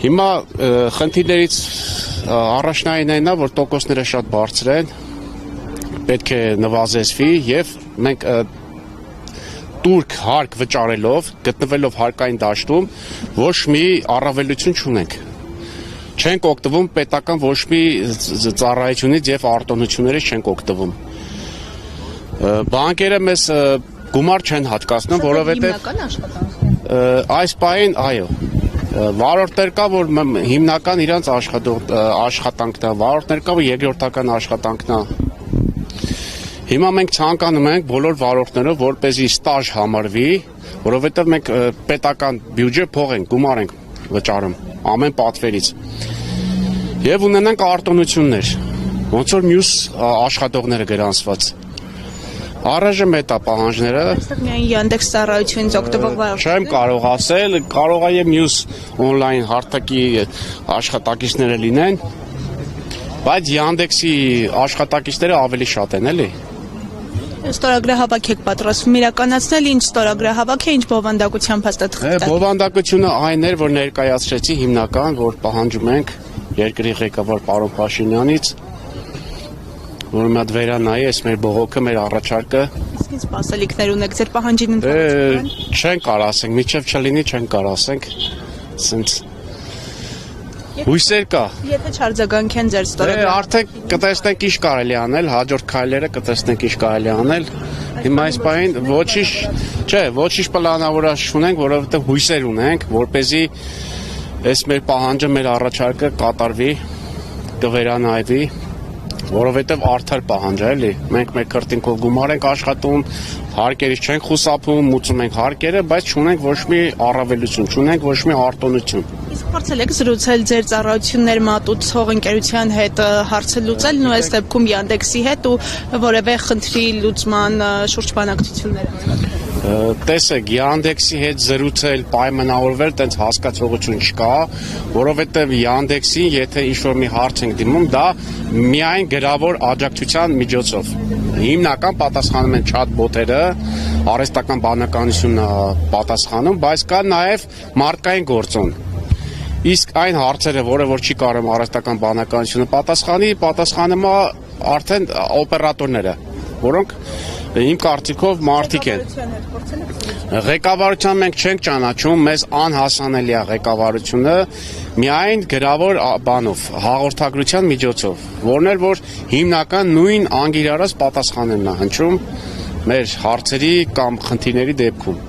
Հիմա խնդիրներից առաջնայինն է, որ տոկոսները շատ բարձր են, պետք է նվազեցվի եւ մենք турք հարկ վճարելով, գտնվելով հարկային դաշտում, ոչ մի առավելություն չունենք։ Չենք օգտվում պետական ոչ մի ծառայությունից եւ արտոնություններից չենք օգտվում։ Բանկերը մեզ գումար չեն հատկացնում, որովհետեւ այս պահին, այո, վարորդներ կա, որ հիմնական իրանց աշխատանքն է, վարորդներ կա, որ երկրորդական աշխատանքն է։ Հիմա մենք ցանկանում ենք բոլոր վարորդները, որպեսզի ստաժ համարվի, որովհետև մենք պետական բյուջե փող ենք, գումար ենք վճարում ամեն պատվերից։ Եվ ունենանք արտոնություններ, ոնց որ մյուս աշխատողները գրանցված։ Առայժմ այդ է պահանջները։ Այստեղ միայն Yandex ծառայությունից օգտվող վարորդներ։ Չեմ կարող ասել, կարող է մյուս on-line հարթակի աշխատակիցները լինեն, բայց Yandex-ի աշխատակիցները ավելի շատ են, էլի։ Ստորագրահավաք եք պատրաստվում իրականացնել, ինչ ստորագրահավաք է, ինչ բովանդակությամբ հաստատվել։ Բովանդակությունը այն էր, որ ներկայացրեցի հիմնական, որ պահանջում ենք երկրի ղեկավար պարոն Փաշինյանից, որ մի հատ վերանայի այս մեր բողոքը, մեր առաջարկը։ Իսկ ինչ սպասելիքներ ունեք ձեր պահանջին ընդհանրապես։ Չեն կարող ասենք, միջև չլինի չեն կարող ասենք, ասենց հույսեր կա։ Եթե չարձագանքեն ձեր ստորագրահավաքը։ Արդեն կտեսնենք ինչ կարելի անել, հաջորդ քայլերը կտեսնենք ինչ կարելի անել։ Հիմա այս պահին ոչինչ պլանավորած չունենք, որովհետև հույսեր ունենք, որպեսզի այս մեր պահանջը, մեր առաջարկը կատարվի, կվերանայվի, որովհետև արդար պահանջ է, էլի։ Մենք մեր քրտինքով գումար ենք աշխատում, հարկերից չենք խուսափում, մուծում ենք հարկերը, բայց չունենք ոչ մի առավելություն, չունենք ոչ մի արտոնություն։ Իսկ փորձել եք զրուցել ձեր ծառայություններ մատուցող ընկերության հետ, հարցը լուծել, ու այս դեպքում Yandex-ի հետ ու որևէ խնդրի լուծման շուրջ բանակցություններ անցկացնել։ Տեսեք, Yandex-ի հետ զրուցել, պայմանավորվել, տենց հասկացողություն չկա, որովհետև Yandex-ին, եթե ինչ-որ մի հարց ենք դիմում, դա միայն գրավոր աջակցության միջոցով։ Հիմնական պատասխանում են չաթ-բոտերը, արհեստական բանականությունը պատասխանում, բայց կա նաև մարդկային գործոն։ Իսկ այն հարցերը, որը որ չի կարող արհեստական բանականությունը պատասխանում է արդեն օպերատորները, որոնք իմ կարծիքով մարդիկ են։ Ղեկավարության մենք չենք ճանաչում, մեզ անհասանելի է ղեկավարությունը միայն գրավոր բանով, հաղորդագրության միջոցով, որն էր որ հիմնական նույն անգիրարած պատասխաններն է հնչում մեր հարցերի կամ խնդիրների դեպքում։